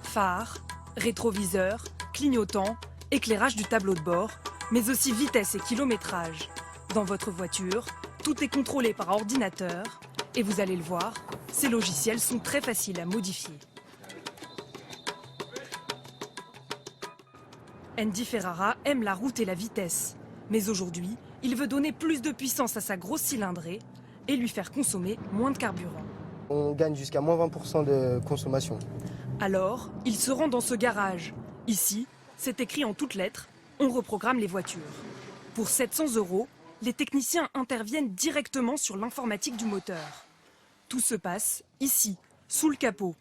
Phare, rétroviseur, clignotant, éclairage du tableau de bord, mais aussi vitesse et kilométrage. Dans votre voiture, tout est contrôlé par ordinateur et vous allez le voir, ces logiciels sont très faciles à modifier. Andy Ferrara aime la route et la vitesse, mais aujourd'hui, il veut donner plus de puissance à sa grosse cylindrée et lui faire consommer moins de carburant. On gagne jusqu'à moins 20% de consommation. Alors, il se rend dans ce garage. Ici, c'est écrit en toutes lettres, on reprogramme les voitures. Pour 700 €, les techniciens interviennent directement sur l'informatique du moteur. Tout se passe ici, sous le capot.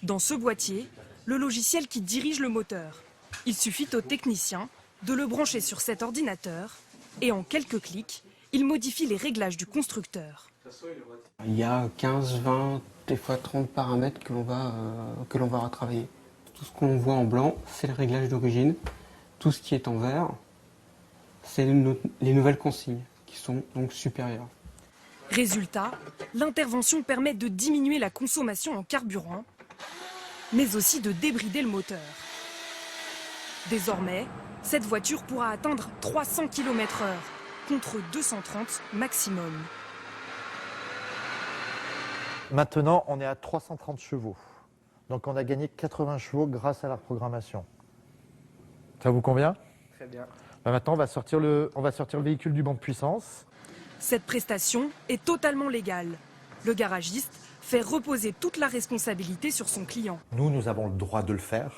Dans ce boîtier, le logiciel qui dirige le moteur. Il suffit au technicien de le brancher sur cet ordinateur et en quelques clics, il modifie les réglages du constructeur. Il y a 15, 20, des fois 30 paramètres que l'on va retravailler. Tout ce qu'on voit en blanc, c'est le réglage d'origine. Tout ce qui est en vert, c'est les nouvelles consignes qui sont donc supérieures. Résultat, l'intervention permet de diminuer la consommation en carburant, mais aussi de débrider le moteur. Désormais, cette voiture pourra atteindre 300 km/h contre 230 maximum. Maintenant, on est à 330 chevaux. Donc on a gagné 80 chevaux grâce à la reprogrammation. Ça vous convient? Très bien. Maintenant, on va sortir le véhicule du banc de puissance. Cette prestation est totalement légale. Le garagiste fait reposer toute la responsabilité sur son client. Nous avons le droit de le faire.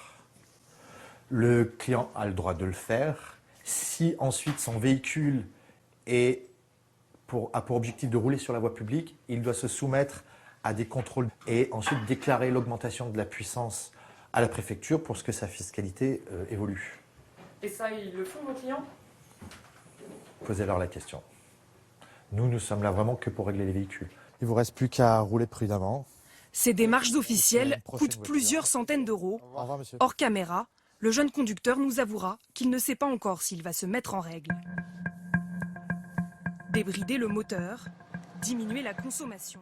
Le client a le droit de le faire. Si ensuite son véhicule a pour objectif de rouler sur la voie publique, il doit se soumettre à des contrôles et ensuite déclarer l'augmentation de la puissance à la préfecture pour que sa fiscalité évolue. Et ça, ils le font, vos clients? Posez-leur la question. Nous sommes là vraiment que pour régler les véhicules. Il ne vous reste plus qu'à rouler prudemment. Ces démarches officielles coûtent plusieurs centaines d'euros. Au revoir, monsieur. Hors caméra, le jeune conducteur nous avouera qu'il ne sait pas encore s'il va se mettre en règle. Débrider le moteur, diminuer la consommation.